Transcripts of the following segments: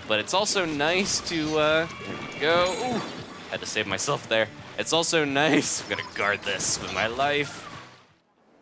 but it's also nice to, there we go. Ooh, had to save myself there. It's also nice, I'm gonna guard this with my life.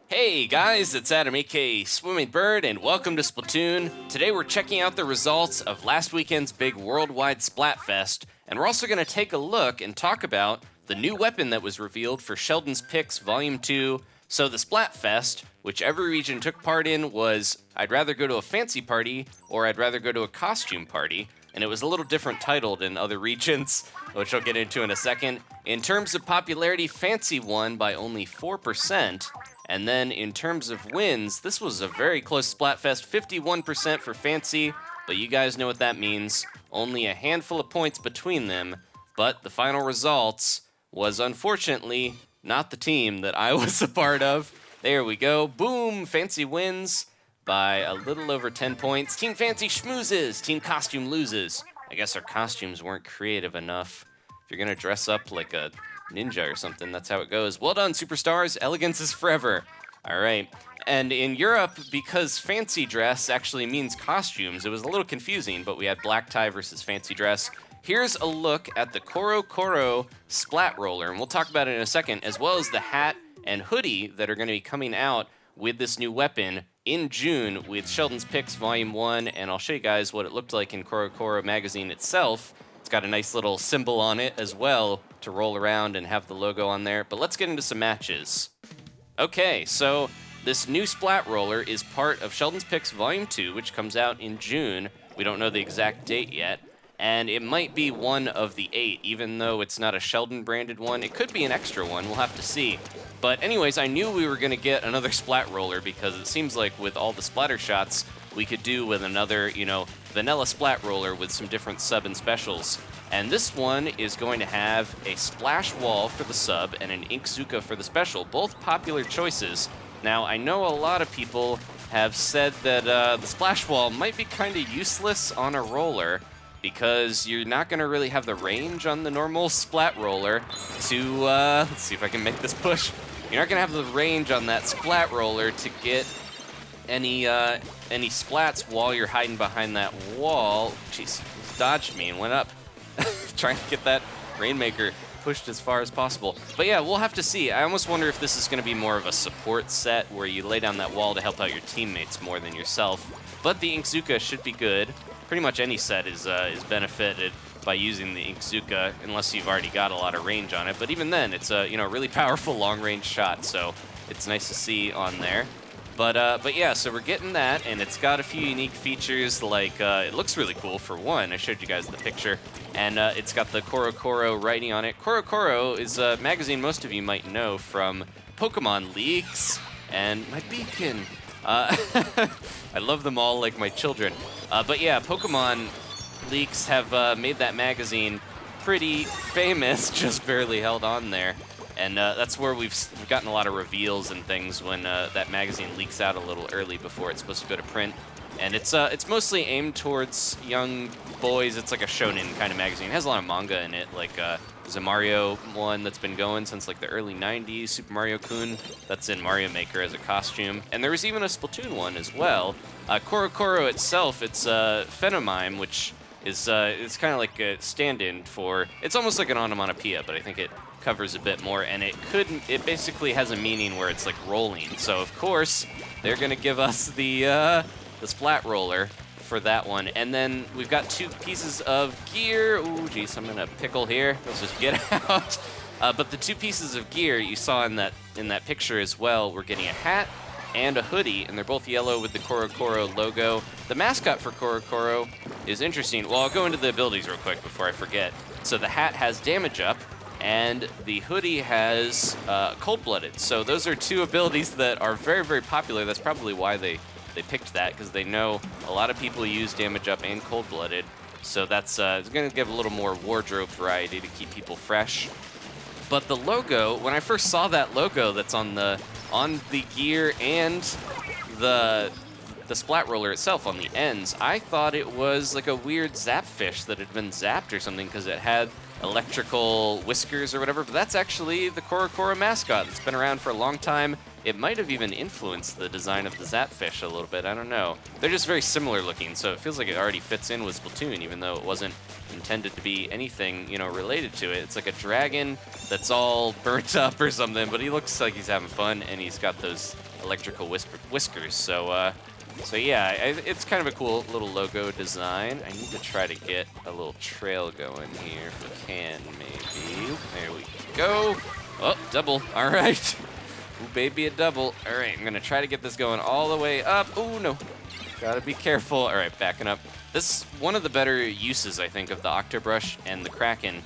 Hey guys, it's Adam, aka Swimming Bird, and welcome to Splatoon. Today we're checking out the results of last weekend's big worldwide Splatfest, and we're also going to take a look and talk about the new weapon that was revealed for Sheldon's Picks Volume 2. So the Splatfest, which every region took part in, was I'd rather go to a fancy party or I'd rather go to a costume party, and it was a little different titled in other regions, which I'll get into in a second. In terms of popularity, Fancy won by only 4%. And then in terms of wins, this was a very close Splatfest, 51% for Fancy, but you guys know what that means. Only a handful of points between them, but the final results was unfortunately not the team that I was a part of. There we go. Boom! Fancy wins by a little over 10 points. Team Fancy schmoozes. Team Costume loses. I guess our costumes weren't creative enough. If you're gonna dress up like a ninja or something, that's how it goes. Well done, superstars. Elegance is forever. All right. And in Europe, because fancy dress actually means costumes, it was a little confusing, but we had black tie versus fancy dress. Here's a look at the Corocoro Splat Roller, and we'll talk about it in a second, as well as the hat and hoodie that are going to be coming out with this new weapon in June with Sheldon's Picks Volume 1, and I'll show you guys what it looked like in Corocoro magazine itself. It's got a nice little symbol on it as well to roll around and have the logo on there. But let's get into some matches. Okay, so this new Splat Roller is part of Sheldon's Picks Volume 2, which comes out in June. We don't know the exact date yet. And it might be one of the 8, even though it's not a Sheldon branded one. It could be an extra one, we'll have to see. But anyways, I knew we were gonna get another Splat Roller because it seems like with all the splatter shots, we could do with another, vanilla Splat Roller with some different sub and specials. And this one is going to have a splash wall for the sub and an Inkzuka for the special, both popular choices. Now, I know a lot of people have said that the splash wall might be kind of useless on a roller because you're not going to really have the range on the normal Splat Roller to, let's see if I can make this push. You're not going to have the range on that Splat Roller to get any splats while you're hiding behind that wall. Jeez, dodged me and went up. Trying to get that Rainmaker pushed as far as possible. But yeah, we'll have to see. I almost wonder if this is going to be more of a support set where you lay down that wall to help out your teammates more than yourself. But the Inkzuka should be good. Pretty much any set is benefited by using the Inkzuka unless you've already got a lot of range on it. But even then, it's a really powerful long-range shot, so it's nice to see on there. But yeah, so we're getting that, and it's got a few unique features, like it looks really cool for one. I showed you guys the picture, and it's got the Corocoro writing on it. Corocoro is a magazine most of you might know from Pokemon leaks and my beacon. I love them all like my children. But yeah, Pokemon leaks have made that magazine pretty famous, just barely held on there. And that's where we've gotten a lot of reveals and things when that magazine leaks out a little early before it's supposed to go to print. And it's mostly aimed towards young boys. It's like a shonen kind of magazine. It has a lot of manga in it, like there's a Mario one that's been going since like the early 90s, Super Mario Kun, that's in Mario Maker as a costume. And there was even a Splatoon one as well. Corocoro itself, it's Phenomime, which is it's kind of like a stand-in for, it's almost like an onomatopoeia, but I think it covers a bit more, and it basically has a meaning where it's like rolling. So of course they're gonna give us the Splat Roller for that one. And then we've got 2 pieces of gear. Ooh, geez, I'm gonna pickle here. Let's just get out. But the 2 pieces of gear you saw in that picture as well, we're getting a hat and a hoodie, and they're both yellow with the Corocoro logo. The mascot for Corocoro is interesting. Well, I'll go into the abilities real quick before I forget. So the hat has damage up, and the hoodie has cold-blooded. So those are 2 abilities that are very, very popular. That's probably why they picked that, because they know a lot of people use damage up and cold-blooded. So that's it's going to give a little more wardrobe variety to keep people fresh. But the logo, when I first saw that logo that's on the gear and the Splat Roller itself on the ends, I thought it was like a weird zapfish that had been zapped or something because it had electrical whiskers or whatever, but that's actually the Corocoro mascot. It's been around for a long time. it might have even influenced the design of the Zapfish a little bit. I don't know. They're just very similar looking, so it feels like it already fits in with Splatoon, even though it wasn't intended to be anything, you know, related to it. It's like a dragon that's all burnt up or something, but he looks like he's having fun, and he's got those electrical whiskers. So, so yeah, it's kind of a cool little logo design. I need to try to get a little trail going here if we can, maybe. There we go. Oh, double. All right. Ooh, baby, a double. All right, I'm going to try to get this going all the way up. Oh, no. Got to be careful. All right, backing up. This is one of the better uses, I think, of the Octobrush and the Kraken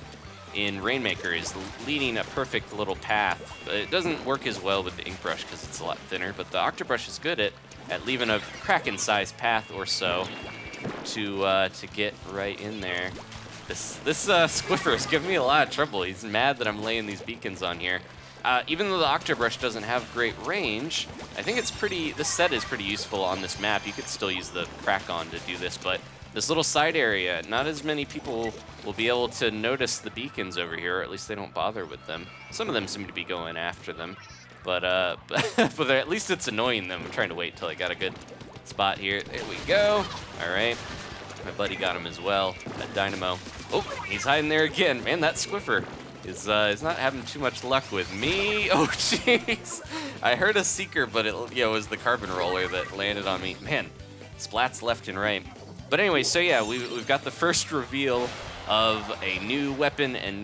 in Rainmaker is leading a perfect little path. It doesn't work as well with the Inkbrush because it's a lot thinner, but the Octobrush is good at leaving a Kraken-sized path or so to get right in there. This Squiffer is giving me a lot of trouble. He's mad that I'm laying these beacons on here. Even though the Octobrush doesn't have great range, I think this set is pretty useful on this map. You could still use the Kraken to do this, but this little side area, not as many people will be able to notice the beacons over here, or at least they don't bother with them. Some of them seem to be going after them, but at least it's annoying them. I'm trying to wait till I got a good spot here. There we go. All right. My buddy got him as well, that Dynamo. Oh, he's hiding there again. Man, that Squiffer is not having too much luck with me. Oh, jeez. I heard a Seeker, but it was the Carbon Roller that landed on me. Man, splats left and right. But anyway, so yeah, we've got the first reveal of a new weapon and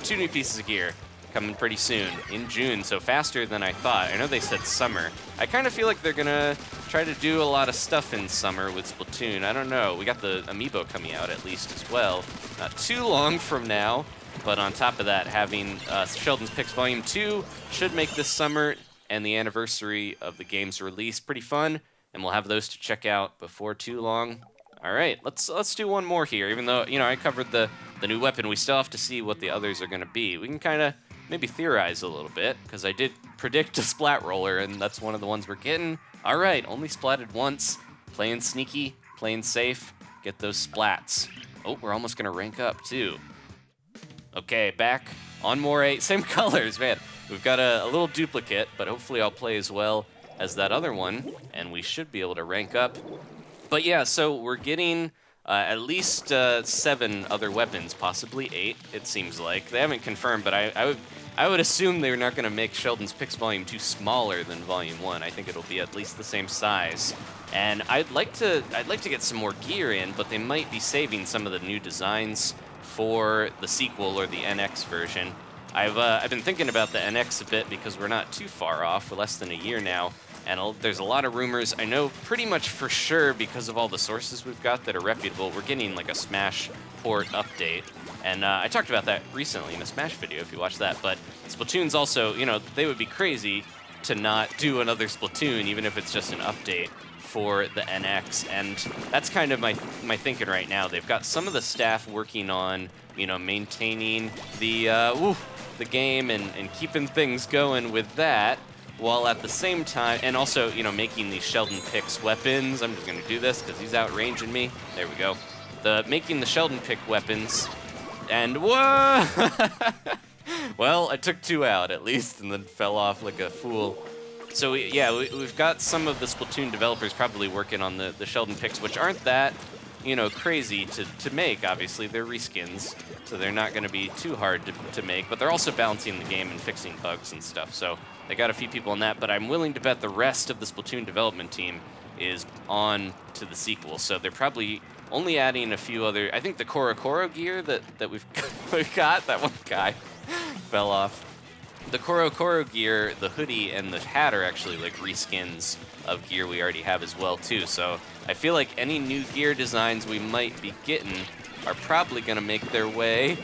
two new pieces of gear coming pretty soon in June, so faster than I thought. I know they said summer. I kind of feel like they're gonna try to do a lot of stuff in summer with Splatoon. I don't know. We got the Amiibo coming out at least as well. Not too long from now, but on top of that, having Sheldon's Picks Volume 2 should make this summer and the anniversary of the game's release pretty fun, and we'll have those to check out before too long. All right, let's do one more here. Even though, I covered the new weapon, we still have to see what the others are going to be. We can kind of maybe theorize a little bit, because I did predict a Splat Roller, and that's one of the ones we're getting. All right, only splatted once. Playing sneaky, playing safe, get those splats. Oh, we're almost going to rank up, too. Okay, back on Moray. Same colors, man. We've got a little duplicate, but hopefully I'll play as well as that other one, and we should be able to rank up. But yeah, so we're getting at least 7 other weapons, possibly 8, it seems like. They haven't confirmed, but I would assume they're not going to make Sheldon's Picks Volume 2 smaller than Volume 1. I think it'll be at least the same size. And I'd like to get some more gear in, but they might be saving some of the new designs for the sequel or the NX version. I've been thinking about the NX a bit because we're not too far off. We're less than a year now. And there's a lot of rumors. I know pretty much for sure because of all the sources we've got that are reputable, we're getting like a Smash port update. And I talked about that recently in a Smash video if you watch that. But Splatoon's also, they would be crazy to not do another Splatoon, even if it's just an update for the NX. And that's kind of my thinking right now. They've got some of the staff working on, maintaining the game and keeping things going with that. While at the same time, and also, making these Sheldon Picks weapons. I'm just going to do this because he's outranging me. There we go. Making the Sheldon Pick weapons. And whoa! Well, I took 2 out at least and then fell off like a fool. So we've got some of the Splatoon developers probably working on the Sheldon Picks, which aren't that, crazy to make, obviously. They're reskins, so they're not going to be too hard to make, but they're also balancing the game and fixing bugs and stuff. So they got a few people on that, but I'm willing to bet the rest of the Splatoon development team is on to the sequel. So they're probably only adding a few other, I think the Corocoro gear that we've got, that one guy fell off. The Corocoro gear, the hoodie, and the hat are actually like reskins of gear we already have as well too. So I feel like any new gear designs we might be getting are probably going to make their way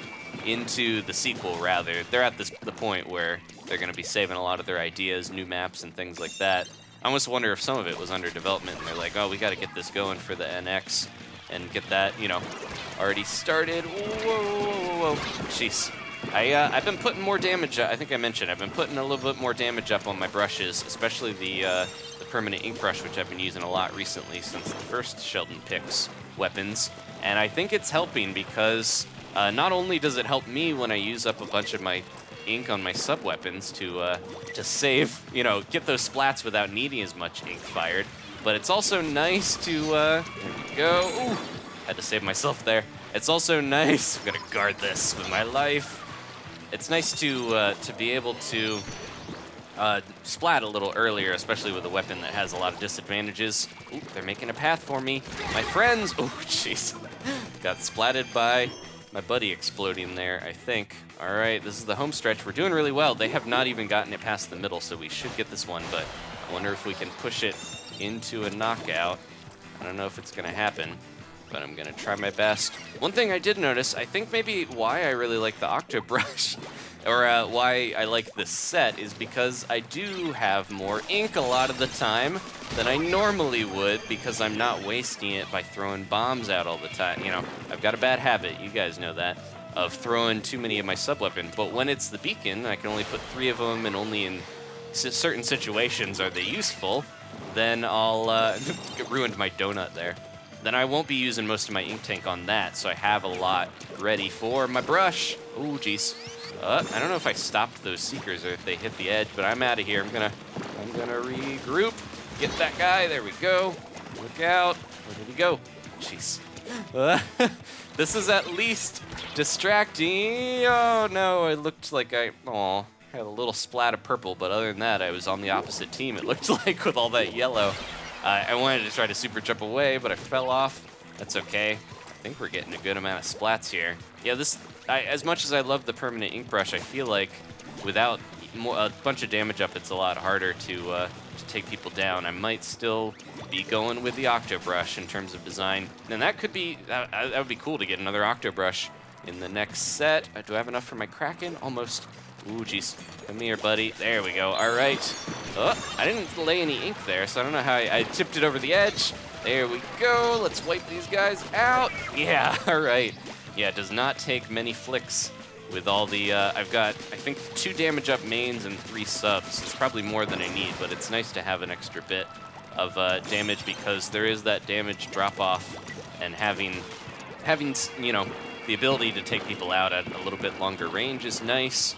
into the sequel rather. They're at the point where they're going to be saving a lot of their ideas, new maps and things like that. I almost wonder if some of it was under development and they're like, oh, we got to get this going for the NX and get that, already started. Whoa. Jeez. I've been putting more damage, I think I mentioned, I've been putting a little bit more damage up on my brushes, especially the permanent ink brush, which I've been using a lot recently since the first Sheldon Picks weapons. And I think it's helping because not only does it help me when I use up a bunch of my ink on my sub-weapons to save, get those splats without needing as much ink fired. But it's also nice to go, ooh, had to save myself there. It's also nice, I'm gonna guard this with my life. It's nice to be able to splat a little earlier, especially with a weapon that has a lot of disadvantages. Ooh, they're making a path for me. My friends, oh jeez. Got splatted by my buddy exploding there, I think. All right, this is the home stretch. We're doing really well. They have not even gotten it past the middle, so we should get this one, but I wonder if we can push it into a knockout. I don't know if it's gonna happen, but I'm gonna try my best. One thing I did notice, I think maybe why I really like the Octobrush, or why I like this set, is because I do have more ink a lot of the time than I normally would, because I'm not wasting it by throwing bombs out all the time. I've got a bad habit, you guys know that, of throwing too many of my sub-weapons, but when it's the beacon, I can only put 3 of them, and only in certain situations are they useful, then I'll, ruined my donut there. Then I won't be using most of my ink tank on that, so I have a lot ready for my brush. Ooh, jeez. I don't know if I stopped those seekers or if they hit the edge, but I'm out of here. I'm gonna regroup, get that guy. There we go. Look out. Where did he go? Jeez. This is at least distracting. Oh no, it looked like I had a little splat of purple, but other than that, I was on the opposite team. It looked like with all that yellow. I wanted to try to super jump away, but I fell off. That's okay. I think we're getting a good amount of splats here. Yeah, as much as I love the permanent ink brush, I feel like without a bunch of damage up, it's a lot harder to take people down. I might still be going with the Octobrush in terms of design. And that could be, that would be cool to get another Octobrush in the next set. Do I have enough for my Kraken? Almost. Ooh, jeez. Come here, buddy. There we go. All right. Oh, I didn't lay any ink there, so I don't know how I tipped it over the edge. There we go. Let's wipe these guys out. Yeah, all right. Yeah, it does not take many flicks with all the, I've got, I think, 2 damage up mains and 3 subs. It's probably more than I need, but it's nice to have an extra bit of damage because there is that damage drop off, and having the ability to take people out at a little bit longer range is nice,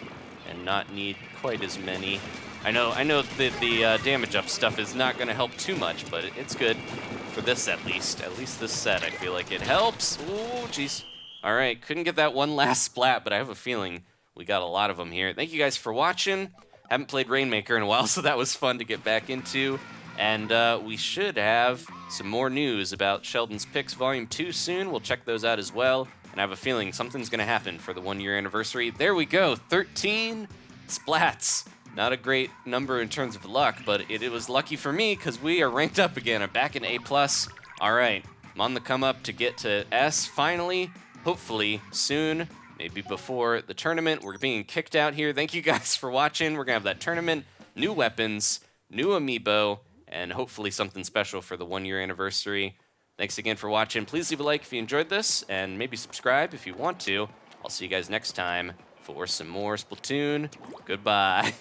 and not need quite as many. I know that the damage up stuff is not going to help too much, but it's good for this at least. At least this set, I feel like it helps. Ooh, jeez. All right, couldn't get that one last splat, but I have a feeling we got a lot of them here. Thank you guys for watching. Haven't played Rainmaker in a while, so that was fun to get back into. And we should have some more news about Sheldon's Picks Volume 2 soon. We'll check those out as well. And I have a feeling something's going to happen for the 1-year anniversary. There we go, 13 splats. Not a great number in terms of luck, but it was lucky for me because we are ranked up again. I'm back in A+. All right, I'm on the come up to get to S finally, hopefully soon, maybe before the tournament. We're being kicked out here. Thank you guys for watching. We're going to have that tournament, new weapons, new amiibo, and hopefully something special for the 1-year anniversary. Thanks again for watching. Please leave a like if you enjoyed this, and maybe subscribe if you want to. I'll see you guys next time for some more Splatoon. Goodbye.